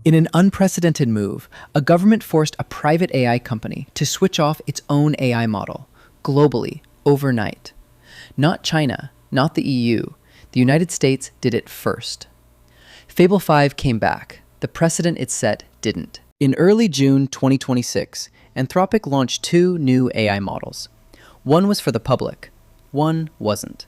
In an unprecedented move, a government forced a private AI company to switch off its own AI model, globally, overnight. Not China, not the EU. The United States did it first. Fable 5 came back. The precedent it set didn't. In early June 2026, Anthropic launched 2 new AI models. One was for the public, one wasn't.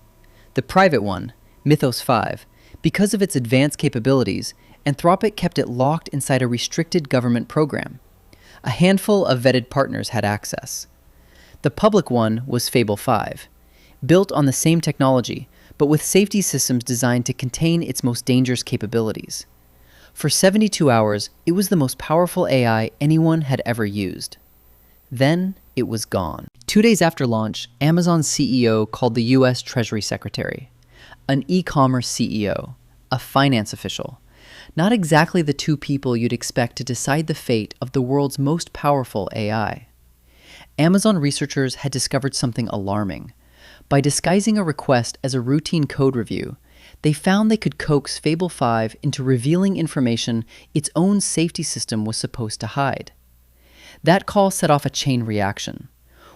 The private one, Mythos 5, because of its advanced capabilities, Anthropic kept it locked inside a restricted government program. A handful of vetted partners had access. The public one was Fable 5, built on the same technology, but with safety systems designed to contain its most dangerous capabilities. For 72 hours, it was the most powerful AI anyone had ever used. Then, it was gone. 2 days after launch, Amazon's CEO called the US Treasury Secretary, an e-commerce CEO, a finance official. Not exactly the 2 people you'd expect to decide the fate of the world's most powerful AI. Amazon researchers had discovered something alarming. By disguising a request as a routine code review, they found they could coax Fable 5 into revealing information its own safety system was supposed to hide. That call set off a chain reaction.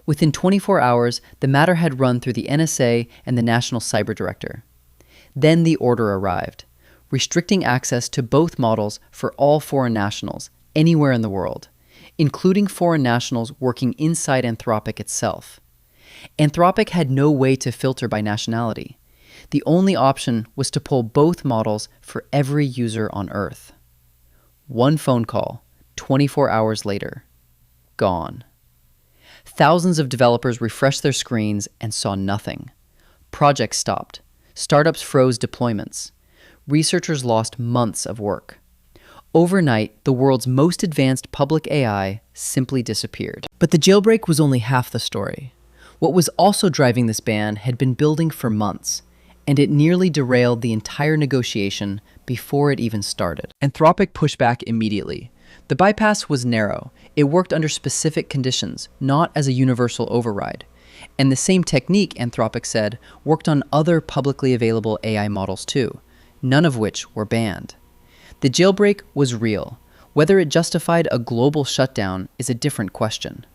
Within 24 hours, the matter had run through the NSA and the National Cyber Director. Then the order arrived, restricting access to both models for all foreign nationals, anywhere in the world, including foreign nationals working inside Anthropic itself. Anthropic had no way to filter by nationality. The only option was to pull both models for every user on Earth. One phone call, 24 hours later, gone. Thousands of developers refreshed their screens and saw nothing. Projects stopped. Startups froze deployments. Researchers lost months of work. Overnight, the world's most advanced public AI simply disappeared. But the jailbreak was only half the story. What was also driving this ban had been building for months, and it nearly derailed the entire negotiation before it even started. Anthropic pushed back immediately. The bypass was narrow. It worked under specific conditions, not as a universal override. And the same technique, Anthropic said, worked on other publicly available AI models too, none of which were banned. The jailbreak was real. Whether it justified a global shutdown is a different question.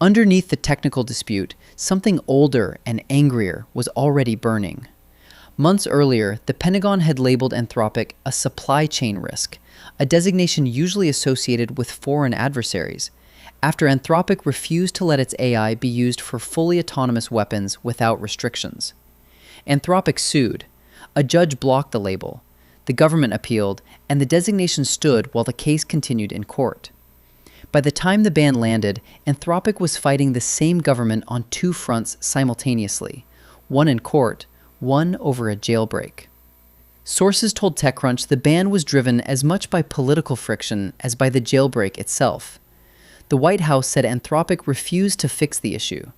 Underneath the technical dispute, something older and angrier was already burning. Months earlier, the Pentagon had labeled Anthropic a supply chain risk, a designation usually associated with foreign adversaries, after Anthropic refused to let its AI be used for fully autonomous weapons without restrictions. Anthropic sued. A judge blocked the label. The government appealed, and the designation stood while the case continued in court. By the time the ban landed, Anthropic was fighting the same government on 2 fronts simultaneously, one in court, one over a jailbreak. Sources told TechCrunch the ban was driven as much by political friction as by the jailbreak itself. The White House said Anthropic refused to fix the issue.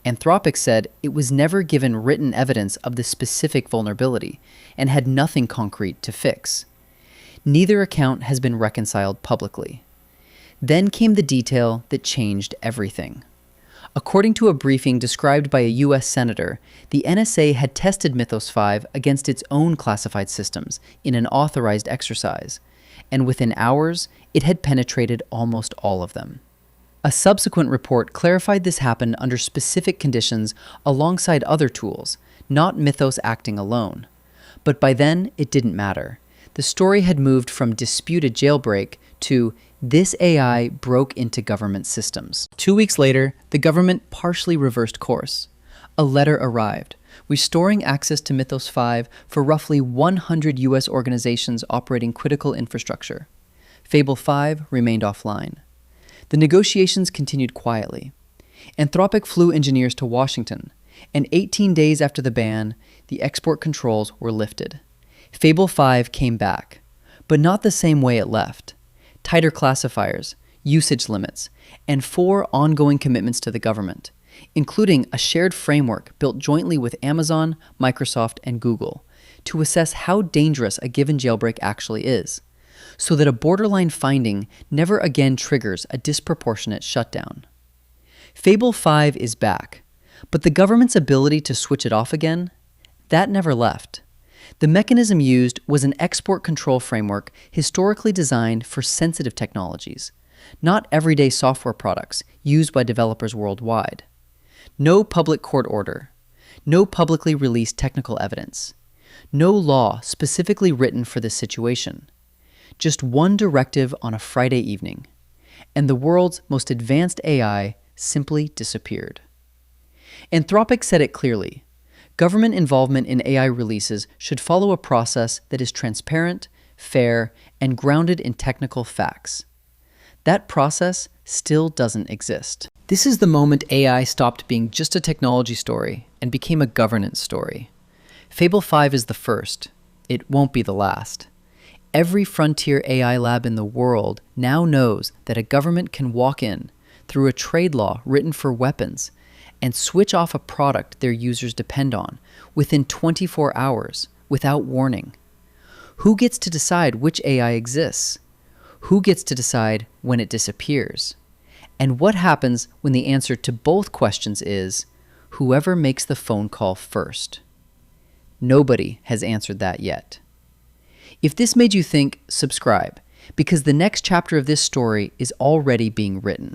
Anthropic said it was never given written evidence of the specific vulnerability and had nothing concrete to fix. Neither account has been reconciled publicly. Then came the detail that changed everything. According to a briefing described by a U.S. senator, the NSA had tested Mythos 5 against its own classified systems in an authorized exercise, and within hours, it had penetrated almost all of them. A subsequent report clarified this happened under specific conditions alongside other tools, not Mythos acting alone. But by then, it didn't matter. The story had moved from disputed jailbreak to this AI broke into government systems. 2 weeks later, the government partially reversed course. A letter arrived, restoring access to Mythos 5 for roughly 100 US organizations operating critical infrastructure. Fable 5 remained offline. The negotiations continued quietly. Anthropic flew engineers to Washington, and 18 days after the ban, the export controls were lifted. Fable 5 came back, but not the same way it left. Tighter classifiers, usage limits, and 4 ongoing commitments to the government, including a shared framework built jointly with Amazon, Microsoft, and Google to assess how dangerous a given jailbreak actually is, so that a borderline finding never again triggers a disproportionate shutdown. Fable 5 is back, but the government's ability to switch it off again, that never left. The mechanism used was an export control framework historically designed for sensitive technologies, not everyday software products used by developers worldwide. No public court order, no publicly released technical evidence, no law specifically written for this situation. Just one directive on a Friday evening, and the world's most advanced AI simply disappeared. Anthropic said it clearly. Government involvement in AI releases should follow a process that is transparent, fair, and grounded in technical facts. That process still doesn't exist. This is the moment AI stopped being just a technology story and became a governance story. Fable 5 is the first. It won't be the last. Every frontier AI lab in the world now knows that a government can walk in through a trade law written for weapons and switch off a product their users depend on within 24 hours without warning. Who gets to decide which AI exists? Who gets to decide when it disappears? And what happens when the answer to both questions is whoever makes the phone call first? Nobody has answered that yet. If this made you think, subscribe, because the next chapter of this story is already being written.